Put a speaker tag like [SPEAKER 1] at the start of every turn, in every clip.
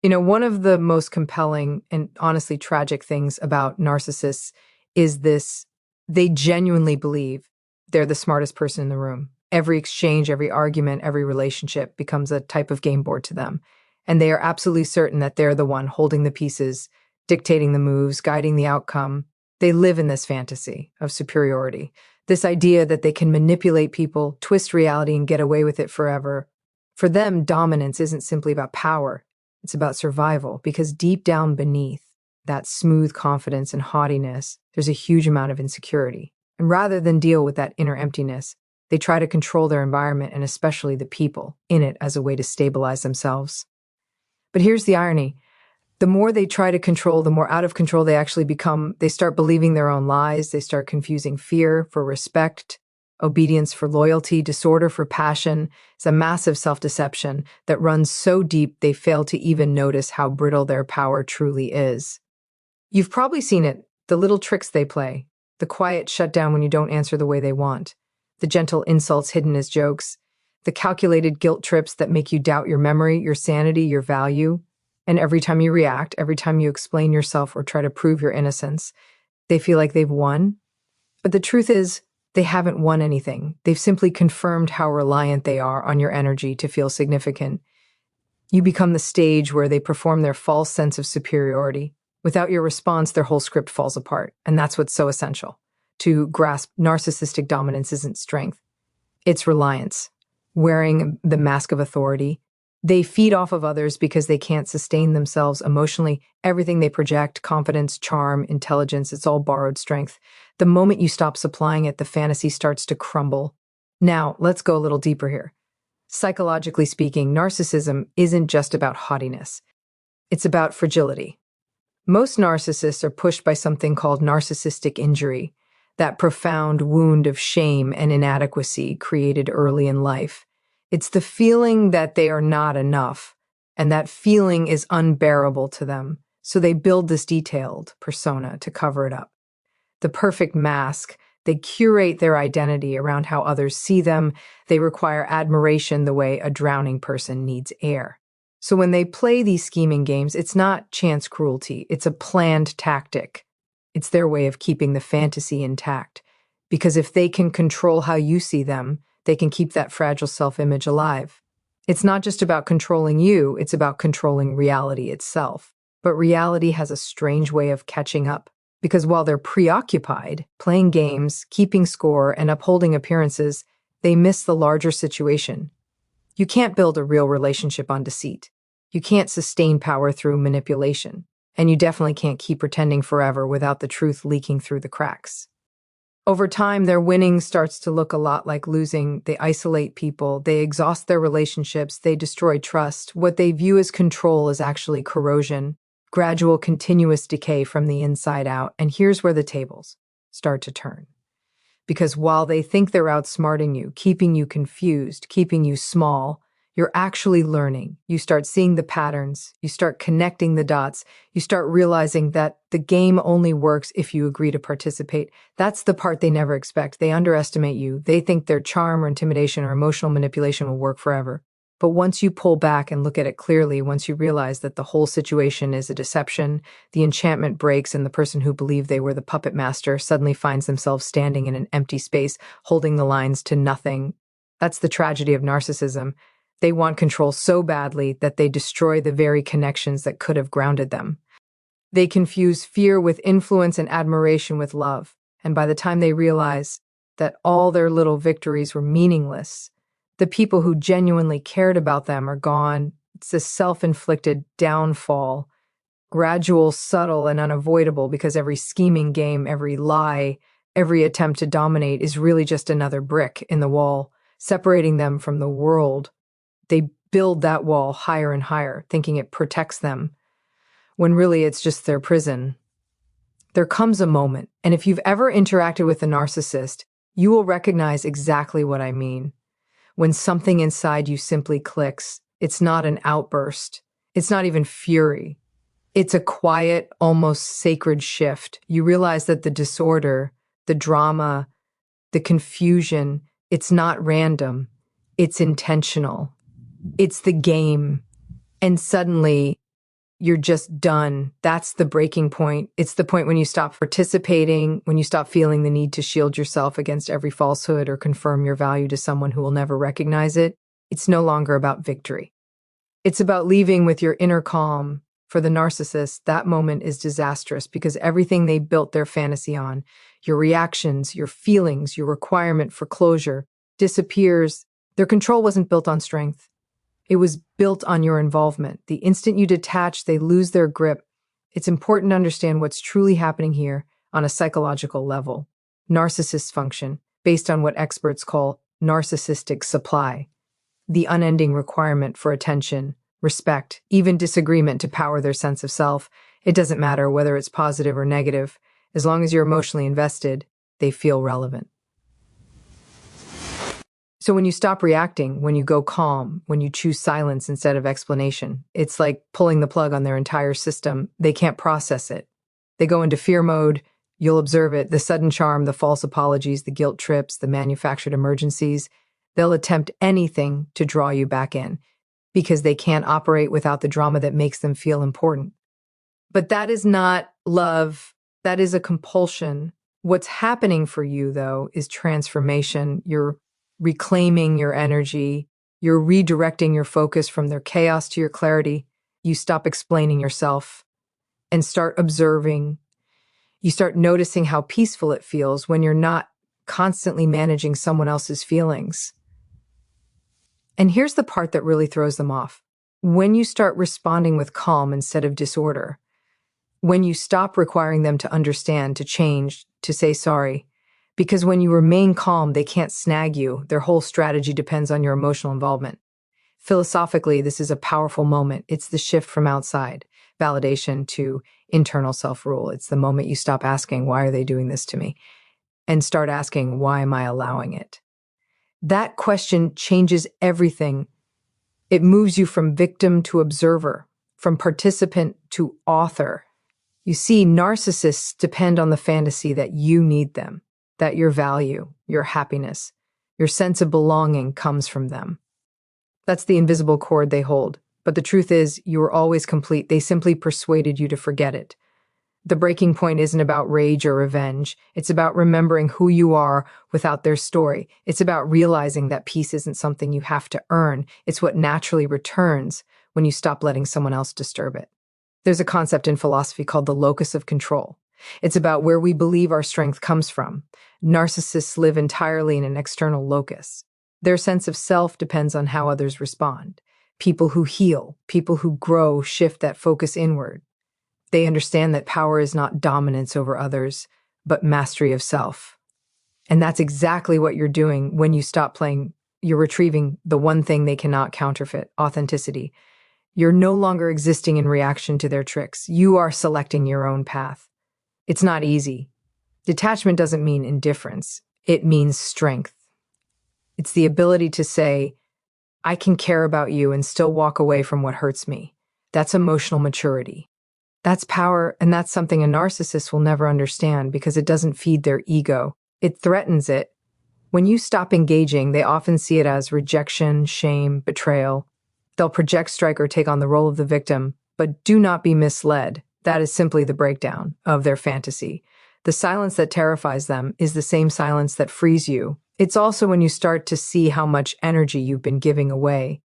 [SPEAKER 1] One of the most compelling and honestly tragic things about narcissists is this: they genuinely believe they're the smartest person in the room. Every exchange, every argument, every relationship becomes a type of game board to them. And they are absolutely certain that they're the one holding the pieces, dictating the moves, guiding the outcome. They live in this fantasy of superiority, this idea that they can manipulate people, twist reality, and get away with it forever. For them, dominance isn't simply about power. It's about survival, because deep down beneath that smooth confidence and haughtiness, there's a huge amount of insecurity. And rather than deal with that inner emptiness, they try to control their environment and especially the people in it as a way to stabilize themselves. But here's the irony. The more they try to control, the more out of control they actually become. They start believing their own lies. They start confusing fear for respect, obedience for loyalty, disorder for passion. It's a massive self-deception that runs so deep they fail to even notice how brittle their power truly is. You've probably seen it, the little tricks they play, the quiet shutdown when you don't answer the way they want, the gentle insults hidden as jokes, the calculated guilt trips that make you doubt your memory, your sanity, your value. And every time you react, every time you explain yourself or try to prove your innocence, they feel like they've won. But the truth is, they haven't won anything. They've simply confirmed how reliant they are on your energy to feel significant. You become the stage where they perform their false sense of superiority. Without your response, their whole script falls apart. And that's what's so essential. To grasp narcissistic dominance isn't strength. It's reliance. Wearing the mask of authority. They feed off of others because they can't sustain themselves emotionally. Everything they project, confidence, charm, intelligence, it's all borrowed strength. The moment you stop supplying it, the fantasy starts to crumble. Now, let's go a little deeper here. Psychologically speaking, narcissism isn't just about haughtiness. It's about fragility. Most narcissists are pushed by something called narcissistic injury, that profound wound of shame and inadequacy created early in life. It's the feeling that they are not enough, and that feeling is unbearable to them. So they build this detailed persona to cover it up. The perfect mask. They curate their identity around how others see them. They require admiration the way a drowning person needs air. So when they play these scheming games, it's not chance cruelty. It's a planned tactic. It's their way of keeping the fantasy intact. Because if they can control how you see them, they can keep that fragile self-image alive. It's not just about controlling you, it's about controlling reality itself. But reality has a strange way of catching up. Because while they're preoccupied, playing games, keeping score, and upholding appearances, they miss the larger situation. You can't build a real relationship on deceit. You can't sustain power through manipulation. And you definitely can't keep pretending forever without the truth leaking through the cracks. Over time, their winning starts to look a lot like losing. They isolate people, they exhaust their relationships, they destroy trust. What they view as control is actually corrosion, gradual, continuous decay from the inside out. And here's where the tables start to turn. Because while they think they're outsmarting you, keeping you confused, keeping you small, you're actually learning. You start seeing the patterns, you start connecting the dots, you start realizing that the game only works if you agree to participate. That's the part they never expect. They underestimate you. They think their charm or intimidation or emotional manipulation will work forever. But once you pull back and look at it clearly, once you realize that the whole situation is a deception, the enchantment breaks and the person who believed they were the puppet master suddenly finds themselves standing in an empty space, holding the lines to nothing. That's the tragedy of narcissism. They want control so badly that they destroy the very connections that could have grounded them. They confuse fear with influence and admiration with love. And by the time they realize that all their little victories were meaningless, the people who genuinely cared about them are gone. It's a self-inflicted downfall, gradual, subtle, and unavoidable, because every scheming game, every lie, every attempt to dominate is really just another brick in the wall, separating them from the world. They build that wall higher and higher, thinking it protects them, when really it's just their prison. There comes a moment, and if you've ever interacted with a narcissist, you will recognize exactly what I mean. When something inside you simply clicks, it's not an outburst. It's not even fury. It's a quiet, almost sacred shift. You realize that the disorder, the drama, the confusion, it's not random. It's intentional. It's the game. And suddenly, you're just done. That's the breaking point. It's the point when you stop participating, when you stop feeling the need to shield yourself against every falsehood or confirm your value to someone who will never recognize it. It's no longer about victory. It's about leaving with your inner calm. For the narcissist, that moment is disastrous because everything they built their fantasy on, your reactions, your feelings, your requirement for closure, disappears. Their control wasn't built on strength. It was built on your involvement. The instant you detach, they lose their grip. It's important to understand what's truly happening here on a psychological level. Narcissists function based on what experts call narcissistic supply, the unending requirement for attention, respect, even disagreement to power their sense of self. It doesn't matter whether it's positive or negative. As long as you're emotionally invested, they feel relevant. So when you stop reacting, when you go calm, when you choose silence instead of explanation, it's like pulling the plug on their entire system. They can't process it. They go into fear mode. You'll observe it, the sudden charm, the false apologies, the guilt trips, the manufactured emergencies. They'll attempt anything to draw you back in because they can't operate without the drama that makes them feel important. But that is not love. That is a compulsion. What's happening for you, though, is transformation. You're reclaiming your energy. You're redirecting your focus from their chaos to your clarity. You stop explaining yourself and start observing. You start noticing how peaceful it feels when you're not constantly managing someone else's feelings. And here's the part that really throws them off. When you start responding with calm instead of disorder, when you stop requiring them to understand, to change, to say sorry, because when you remain calm, they can't snag you. Their whole strategy depends on your emotional involvement. Philosophically, this is a powerful moment. It's the shift from outside validation to internal self-rule. It's the moment you stop asking, why are they doing this to me? And start asking, why am I allowing it? That question changes everything. It moves you from victim to observer, from participant to author. You see, narcissists depend on the fantasy that you need them, that your value, your happiness, your sense of belonging comes from them. That's the invisible cord they hold. But the truth is, you are always complete. They simply persuaded you to forget it. The breaking point isn't about rage or revenge. It's about remembering who you are without their story. It's about realizing that peace isn't something you have to earn. It's what naturally returns when you stop letting someone else disturb it. There's a concept in philosophy called the locus of control. It's about where we believe our strength comes from. Narcissists live entirely in an external locus. Their sense of self depends on how others respond. People who heal, people who grow, shift that focus inward. They understand that power is not dominance over others, but mastery of self. And that's exactly what you're doing when you stop playing. You're retrieving the one thing they cannot counterfeit, authenticity. You're no longer existing in reaction to their tricks. You are selecting your own path. It's not easy. Detachment doesn't mean indifference. It means strength. It's the ability to say, I can care about you and still walk away from what hurts me. That's emotional maturity. That's power, and that's something a narcissist will never understand because it doesn't feed their ego. It threatens it. When you stop engaging, they often see it as rejection, shame, betrayal. They'll project, strike, or take on the role of the victim, but do not be misled. That is simply the breakdown of their fantasy. The silence that terrifies them is the same silence that frees you. It's also when you start to see how much energy you've been giving away,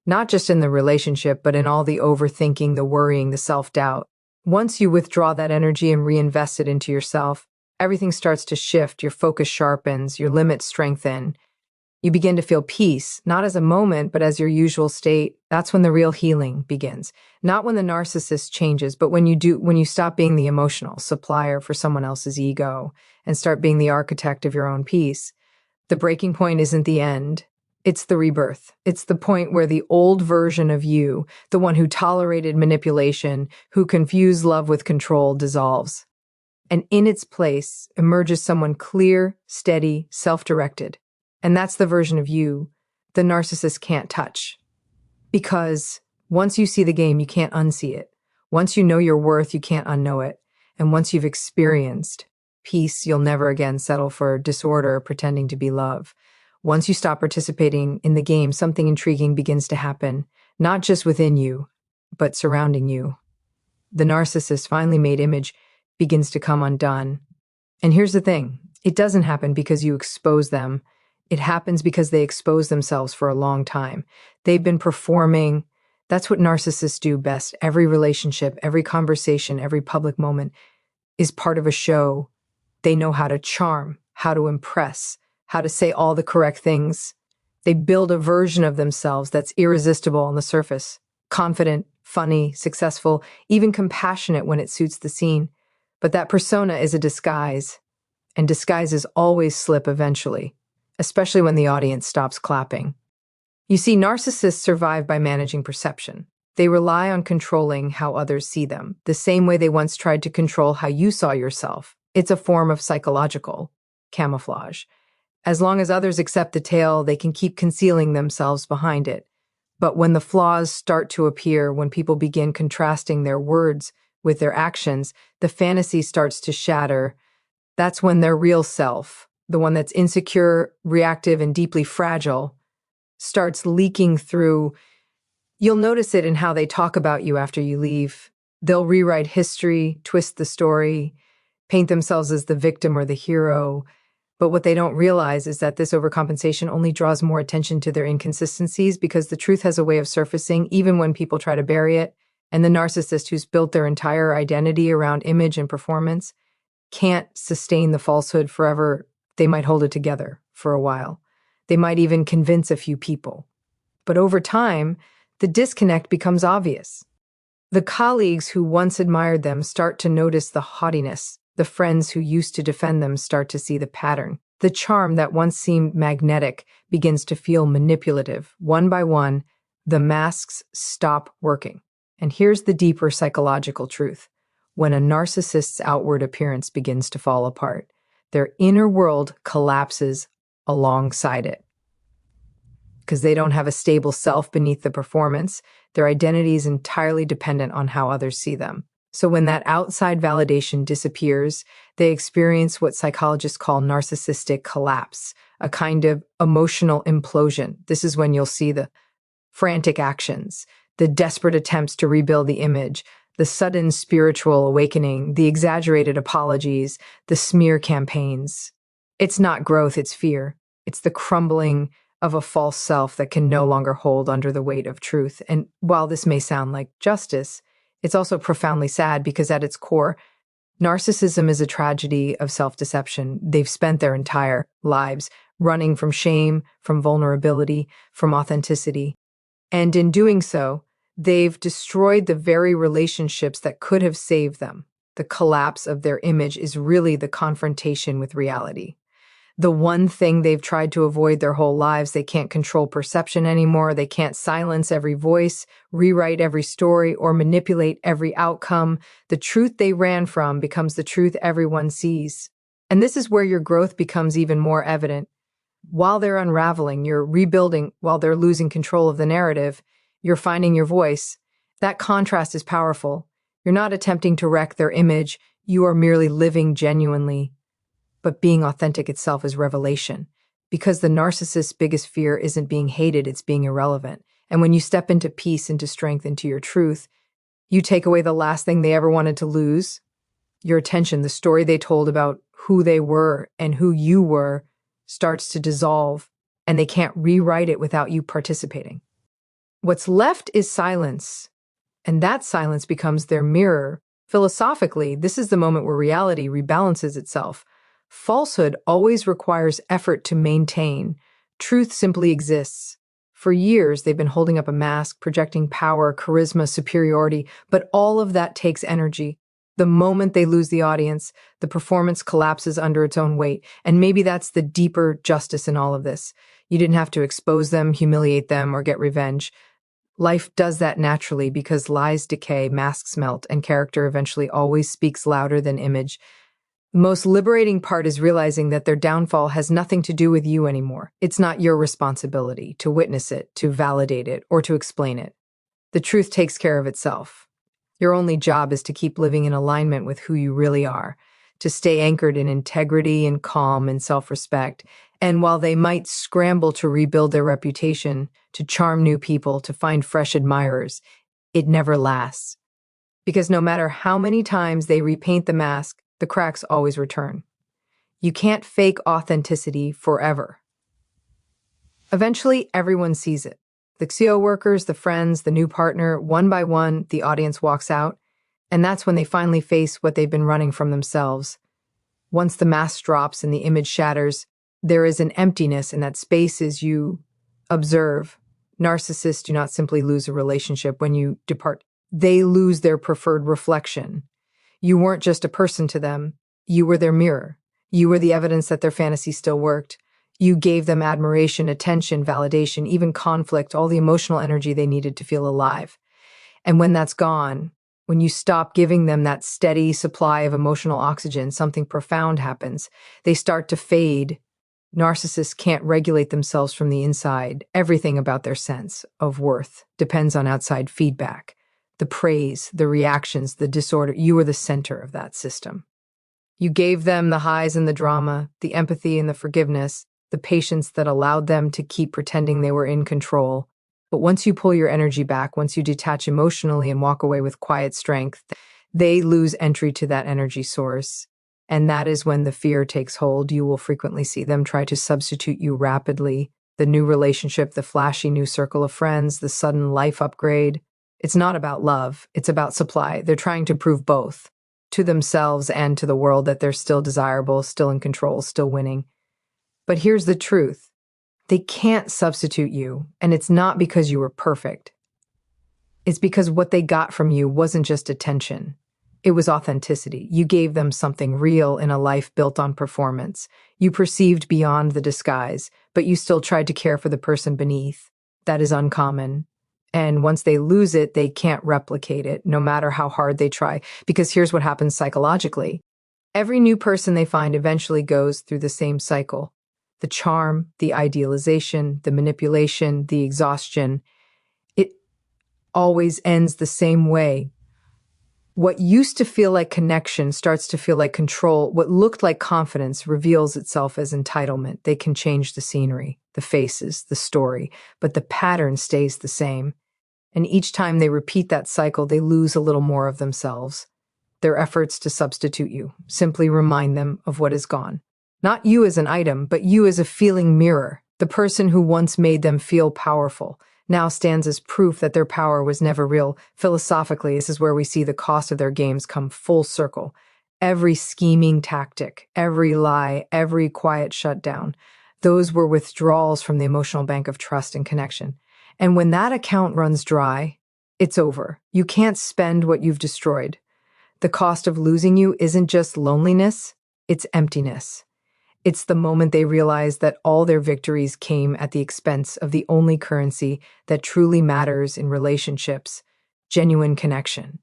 [SPEAKER 1] not just in the relationship, but in all the overthinking, the worrying, the self-doubt. Once you withdraw that energy and reinvest it into yourself, everything starts to shift, your focus sharpens, your limits strengthen. You begin to feel peace, not as a moment, but as your usual state. That's when the real healing begins. Not when the narcissist changes, but when you stop being the emotional supplier for someone else's ego and start being the architect of your own peace. The breaking point isn't the end. It's the rebirth. It's the point where the old version of you, the one who tolerated manipulation, who confused love with control, dissolves. And in its place emerges someone clear, steady, self-directed. And that's the version of you the narcissist can't touch. Because once you see the game, you can't unsee it. Once you know your worth, you can't unknow it. And once you've experienced peace, you'll never again settle for disorder or pretending to be love. Once you stop participating in the game, something intriguing begins to happen, not just within you, but surrounding you. the narcissist finally made image begins to come undone. And here's the thing, it doesn't happen because you expose them. It happens because they expose themselves for a long time. They've been performing. That's what narcissists do best. Every relationship, every conversation, every public moment is part of a show. They know how to charm, how to impress, how to say all the correct things. They build a version of themselves that's irresistible on the surface, confident, funny, successful, even compassionate when it suits the scene. But that persona is a disguise, and disguises always slip eventually, especially when the audience stops clapping. You see, narcissists survive by managing perception. They rely on controlling how others see them, the same way they once tried to control how you saw yourself. It's a form of psychological camouflage. As long as others accept the tale, they can keep concealing themselves behind it. But when the flaws start to appear, when people begin contrasting their words with their actions, the fantasy starts to shatter. That's when their real self, the one that's insecure, reactive, and deeply fragile, starts leaking through. You'll notice it in how they talk about you after you leave. They'll rewrite history, twist the story, paint themselves as the victim or the hero. But what they don't realize is that this overcompensation only draws more attention to their inconsistencies, because the truth has a way of surfacing even when people try to bury it. And the narcissist, who's built their entire identity around image and performance, can't sustain the falsehood forever. They might hold it together for a while. They might even convince a few people. But over time, the disconnect becomes obvious. The colleagues who once admired them start to notice the haughtiness. The friends who used to defend them start to see the pattern. The charm that once seemed magnetic begins to feel manipulative. One by one, the masks stop working. And here's the deeper psychological truth. When a narcissist's outward appearance begins to fall apart, their inner world collapses alongside it. Because they don't have a stable self beneath the performance, their identity is entirely dependent on how others see them. So when that outside validation disappears, they experience what psychologists call narcissistic collapse, a kind of emotional implosion. This is when you'll see the frantic actions, the desperate attempts to rebuild the image, the sudden spiritual awakening, the exaggerated apologies, the smear campaigns. It's not growth, it's fear. It's the crumbling of a false self that can no longer hold under the weight of truth. And while this may sound like justice, it's also profoundly sad, because at its core, narcissism is a tragedy of self-deception. They've spent their entire lives running from shame, from vulnerability, from authenticity. And in doing so, they've destroyed the very relationships that could have saved them. The collapse of their image is really the confrontation with reality. The one thing they've tried to avoid their whole lives. They can't control perception anymore. They can't silence every voice, rewrite every story, or manipulate every outcome. The truth they ran from becomes the truth everyone sees. And this is where your growth becomes even more evident. While they're unraveling, you're rebuilding. While they're losing control of the narrative, you're finding your voice. That contrast is powerful. You're not attempting to wreck their image. You are merely living genuinely. But being authentic itself is revelation, because the narcissist's biggest fear isn't being hated, it's being irrelevant. And when you step into peace, into strength, into your truth, you take away the last thing they ever wanted to lose, your attention. The story they told about who they were and who you were starts to dissolve, and they can't rewrite it without you participating. What's left is silence, and that silence becomes their mirror. Philosophically, this is the moment where reality rebalances itself. Falsehood always requires effort to maintain. Truth simply exists. For years, they've been holding up a mask, projecting power, charisma, superiority, but all of that takes energy. The moment they lose the audience, the performance collapses under its own weight. And maybe that's the deeper justice in all of this. You didn't have to expose them, humiliate them, or get revenge. Life does that naturally, because lies decay, masks melt, and character eventually always speaks louder than image. The most liberating part is realizing that their downfall has nothing to do with you anymore. It's not your responsibility to witness it, to validate it, or to explain it. The truth takes care of itself. Your only job is to keep living in alignment with who you really are, to stay anchored in integrity and calm and self-respect. And while they might scramble to rebuild their reputation, to charm new people, to find fresh admirers, it never lasts. because no matter how many times they repaint the mask, the cracks always return. You can't fake authenticity forever. Eventually, everyone sees it. The XIO workers, the friends, the new partner, one by one, the audience walks out, and that's when they finally face what they've been running from themselves. Once the mask drops and the image shatters, there is an emptiness in that space as you observe. Narcissists do not simply lose a relationship when you depart. They lose their preferred reflection. You weren't just a person to them. You were their mirror. You were the evidence that their fantasy still worked. You gave them admiration, attention, validation, even conflict, all the emotional energy they needed to feel alive. And when that's gone, when you stop giving them that steady supply of emotional oxygen, something profound happens. They start to fade. Narcissists can't regulate themselves from the inside. Everything about their sense of worth depends on outside feedback. The praise, the reactions, the disorder. You were the center of that system. You gave them the highs and the drama, the empathy and the forgiveness, the patience that allowed them to keep pretending they were in control. But once you pull your energy back, once you detach emotionally and walk away with quiet strength, they lose entry to that energy source. And that is when the fear takes hold. You will frequently see them try to substitute you rapidly. The new relationship, the flashy new circle of friends, the sudden life upgrade. It's not about love, it's about supply. They're trying to prove both to themselves and to the world that they're still desirable, still in control, still winning. But here's the truth. They can't substitute you, and it's not because you were perfect. It's because what they got from you wasn't just attention. It was authenticity. You gave them something real in a life built on performance. You perceived beyond the disguise, but you still tried to care for the person beneath. That is uncommon. And once they lose it, they can't replicate it, no matter how hard they try. Because here's what happens psychologically. Every new person they find eventually goes through the same cycle. The charm, the idealization, the manipulation, the exhaustion. It always ends the same way. What used to feel like connection starts to feel like control. What looked like confidence reveals itself as entitlement. They can change the scenery, the faces, the story, but the pattern stays the same. And each time they repeat that cycle, they lose a little more of themselves. Their efforts to substitute you simply remind them of what is gone. Not you as an item, but you as a feeling mirror. The person who once made them feel powerful now stands as proof that their power was never real. Philosophically, this is where we see the cost of their games come full circle. Every scheming tactic, every lie, every quiet shutdown, those were withdrawals from the emotional bank of trust and connection. And when that account runs dry, it's over. You can't spend what you've destroyed. The cost of losing you isn't just loneliness, it's emptiness. It's the moment they realize that all their victories came at the expense of the only currency that truly matters in relationships, genuine connection.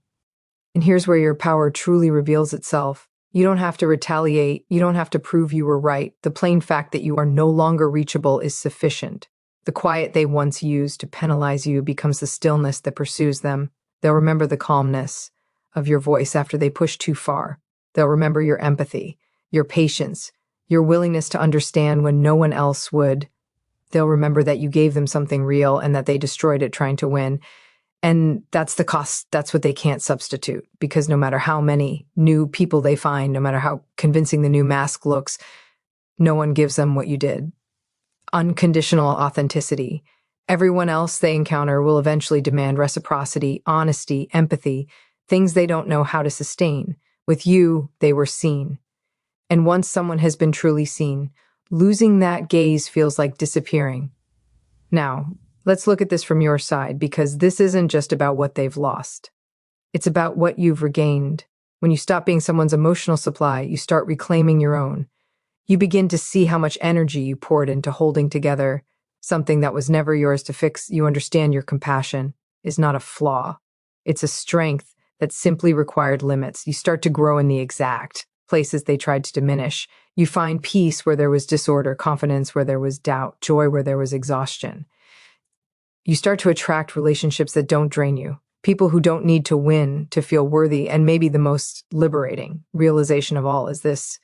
[SPEAKER 1] And here's where your power truly reveals itself. You don't have to retaliate. You don't have to prove you were right. The plain fact that you are no longer reachable is sufficient. The quiet they once used to penalize you becomes the stillness that pursues them. They'll remember the calmness of your voice after they push too far. They'll remember your empathy, your patience, your willingness to understand when no one else would. They'll remember that you gave them something real and that they destroyed it trying to win. And that's the cost. That's what they can't substitute, because no matter how many new people they find, no matter how convincing the new mask looks, no one gives them what you did. Unconditional authenticity. Everyone else they encounter will eventually demand reciprocity, honesty, empathy, things they don't know how to sustain. With you, they were seen. And once someone has been truly seen, losing that gaze feels like disappearing. Now, let's look at this from your side, because this isn't just about what they've lost. It's about what you've regained. When you stop being someone's emotional supply, you start reclaiming your own. You begin to see how much energy you poured into holding together something that was never yours to fix. You understand your compassion is not a flaw. It's a strength that simply required limits. You start to grow in the exact places they tried to diminish. You find peace where there was disorder, confidence where there was doubt, joy where there was exhaustion. You start to attract relationships that don't drain you, people who don't need to win to feel worthy. And maybe the most liberating realization of all is this: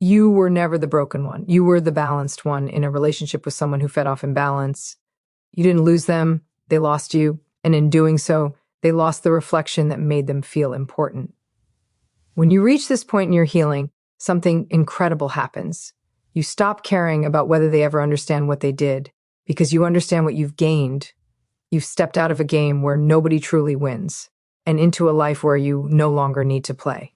[SPEAKER 1] you were never the broken one. You were the balanced one in a relationship with someone who fed off imbalance. You didn't lose them, they lost you. And in doing so, They lost the reflection that made them feel important. When you reach this point in your healing, something incredible happens. You stop caring about whether they ever understand what they did, because you understand what you've gained. You've stepped out of a game where nobody truly wins, and into a life where you no longer need to play.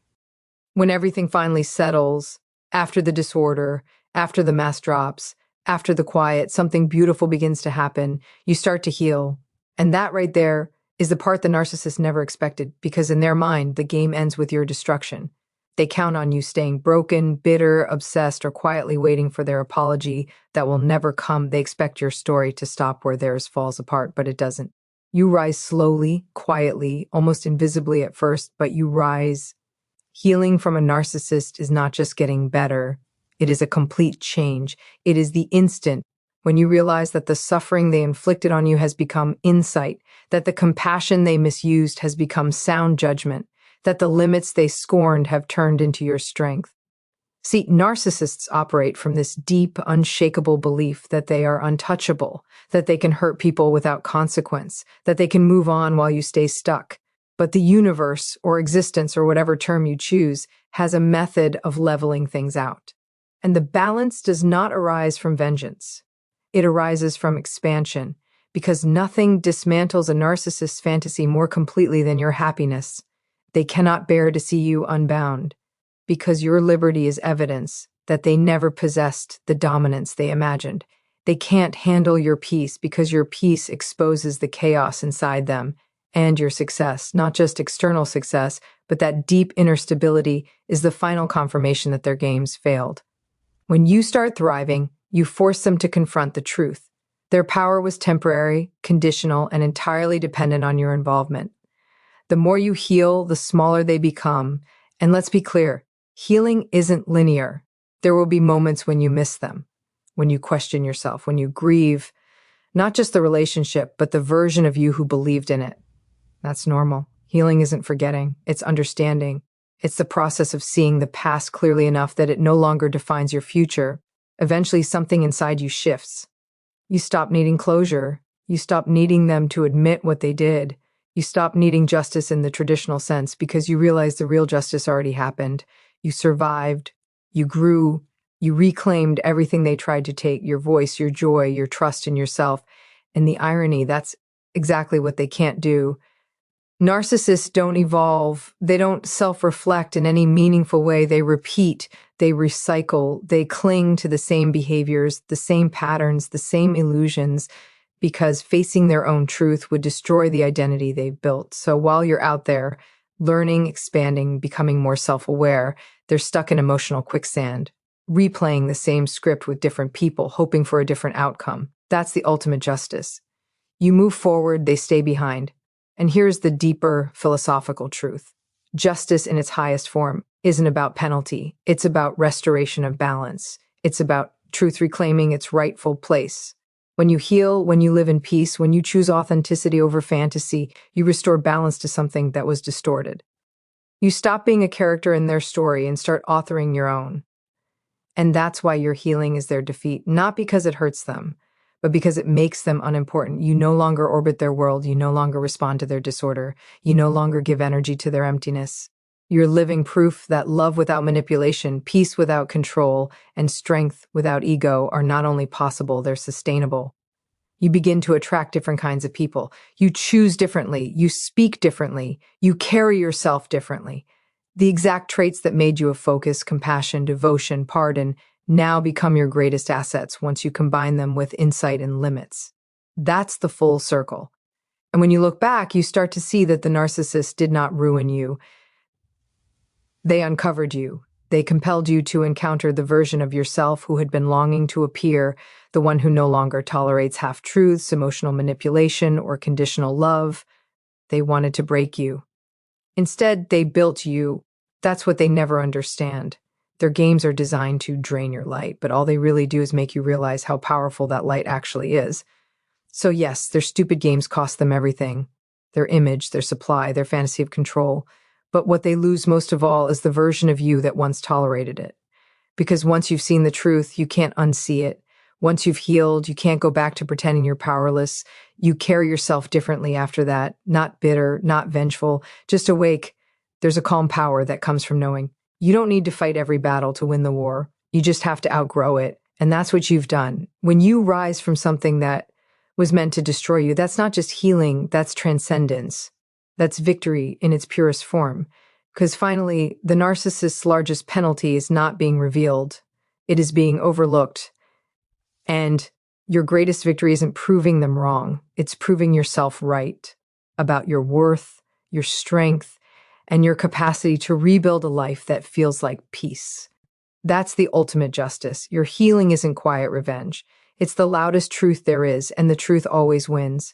[SPEAKER 1] When everything finally settles, after the disorder, after the mask drops, after the quiet, something beautiful begins to happen. You start to heal. And that right there is the part the narcissist never expected, because in their mind, the game ends with your destruction. They count on you staying broken, bitter, obsessed, or quietly waiting for their apology that will never come. They expect your story to stop where theirs falls apart, but it doesn't. You rise slowly, quietly, almost invisibly at first, but you rise. Healing from a narcissist is not just getting better. It is a complete change. It is the instant when you realize that the suffering they inflicted on you has become insight, that the compassion they misused has become sound judgment, that the limits they scorned have turned into your strength. See, narcissists operate from this deep, unshakable belief that they are untouchable, that they can hurt people without consequence, that they can move on while you stay stuck. But the universe, or existence, or whatever term you choose, has a method of leveling things out. And the balance does not arise from vengeance. It arises from expansion, because nothing dismantles a narcissist's fantasy more completely than your happiness. They cannot bear to see you unbound, because your liberty is evidence that they never possessed the dominance they imagined. They can't handle your peace because your peace exposes the chaos inside them, and your success, not just external success, but that deep inner stability, is the final confirmation that their games failed. When you start thriving, you force them to confront the truth. Their power was temporary, conditional, and entirely dependent on your involvement. The more you heal, the smaller they become. And let's be clear, healing isn't linear. There will be moments when you miss them, when you question yourself, when you grieve, not just the relationship, but the version of you who believed in it. That's normal. Healing isn't forgetting, it's understanding. It's the process of seeing the past clearly enough that it no longer defines your future. Eventually, something inside you shifts. You stop needing closure. You stop needing them to admit what they did. You stop needing justice in the traditional sense because you realize the real justice already happened. You survived. You grew. You reclaimed everything they tried to take, your voice, your joy, your trust in yourself. And the irony, that's exactly what they can't do. Narcissists don't evolve. They don't self-reflect in any meaningful way. They repeat, they recycle, they cling to the same behaviors, the same patterns, the same illusions, because facing their own truth would destroy the identity they've built. So while you're out there learning, expanding, becoming more self-aware, they're stuck in emotional quicksand, replaying the same script with different people, hoping for a different outcome. That's the ultimate justice. You move forward, they stay behind. And here's the deeper philosophical truth. Justice in its highest form isn't about penalty. It's about restoration of balance. It's about truth reclaiming its rightful place. When you heal, when you live in peace, when you choose authenticity over fantasy, you restore balance to something that was distorted. You stop being a character in their story and start authoring your own. And that's why your healing is their defeat, not because it hurts them, but because it makes them unimportant. You no longer orbit their world. You no longer respond to their disorder. You no longer give energy to their emptiness. You're living proof that love without manipulation, peace without control, and strength without ego are not only possible, they're sustainable. You begin to attract different kinds of people. You choose differently. You speak differently. You carry yourself differently. The exact traits that made you a focus, compassion, devotion, pardon, now become your greatest assets once you combine them with insight and limits. That's the full circle. And when you look back, you start to see that the narcissist did not ruin you. They uncovered you. They compelled you to encounter the version of yourself who had been longing to appear, the one who no longer tolerates half-truths, emotional manipulation, or conditional love. They wanted to break you. Instead, they built you. That's what they never understand. Their games are designed to drain your light, but all they really do is make you realize how powerful that light actually is. So yes, their stupid games cost them everything. Their image, their supply, their fantasy of control. But what they lose most of all is the version of you that once tolerated it. Because once you've seen the truth, you can't unsee it. Once you've healed, you can't go back to pretending you're powerless. You carry yourself differently after that, not bitter, not vengeful, just awake. There's a calm power that comes from knowing you don't need to fight every battle to win the war. You just have to outgrow it. And that's what you've done. When you rise from something that was meant to destroy you, that's not just healing, that's transcendence. That's victory in its purest form. Because finally, the narcissist's largest penalty is not being revealed, it is being overlooked. And your greatest victory isn't proving them wrong, it's proving yourself right about your worth, your strength, and your capacity to rebuild a life that feels like peace. That's the ultimate justice. Your healing isn't quiet revenge. It's the loudest truth there is, and the truth always wins.